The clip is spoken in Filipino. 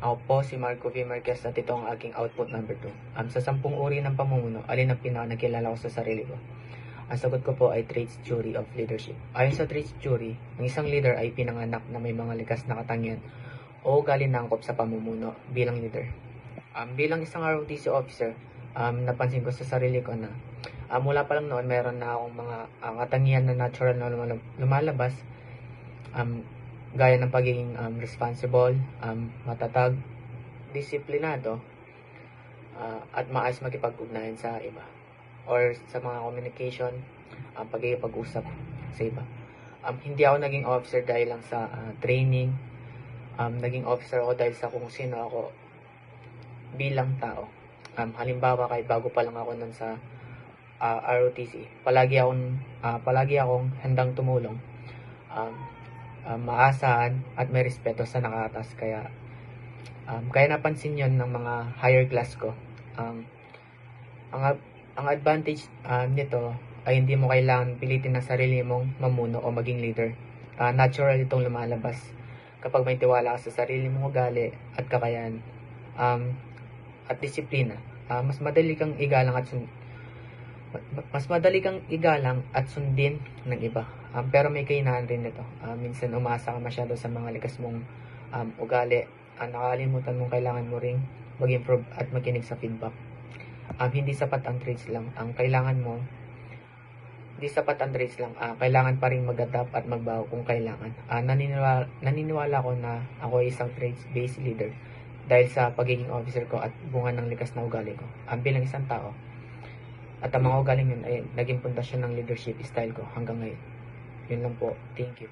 Ako po si Marco V. Marquez at ito ang aking output number 2. Sa 10 uri ng pamumuno, alin ang pinaka-nakilala ko sa sarili ko? Ang sagot ko po ay traits theory of leadership. Ayon sa traits theory, ang isang leader ay pinanganak na may mga likas na katangian o ugali na angkop sa pamumuno bilang leader. Bilang isang ROTC officer, napansin ko sa sarili ko na mula pa lang noon meron na akong mga katangian na natural na lumalabas, gaya ng pagiging responsible, matatag, disiplinado, at maayos makipag-ugnayan sa iba or sa mga communication, pagkikipag-usap sa iba. Hindi ako naging officer dahil lang sa training. Naging officer ako dahil sa kung sino ako bilang tao. Halimbawa, kahit bago pa lang ako nun sa ROTC, palagi akong handang tumulong, maasahan at may respeto sa nakaatas. Kaya napansin yon ng mga higher class ko. Ang advantage nito ay hindi mo kailangan pilitin ang sarili mong mamuno o maging leader. Natural itong lumalabas kapag may tiwala ka sa sarili mong ugali at kakayahan, at disiplina. Mas madali kang igalang at sundin ng iba. Pero may kahinaan rin nito. Minsan umasa ka masyado sa mga likas mong ugali. Nakalimutan mong kailangan mo ring mag-improve at makinig sa feedback. Hindi sapat ang traits lang. Kailangan pa rin mag-adapt at magbago kung kailangan. Naniniwala ko na ako ay isang traits-based leader dahil sa pagiging officer ko at bunga ng likas na ugali ko bilang isang tao. At ang mga ugaling yun ay naging pundasyon ng leadership style ko hanggang ngayon. Yun lang po. Thank you.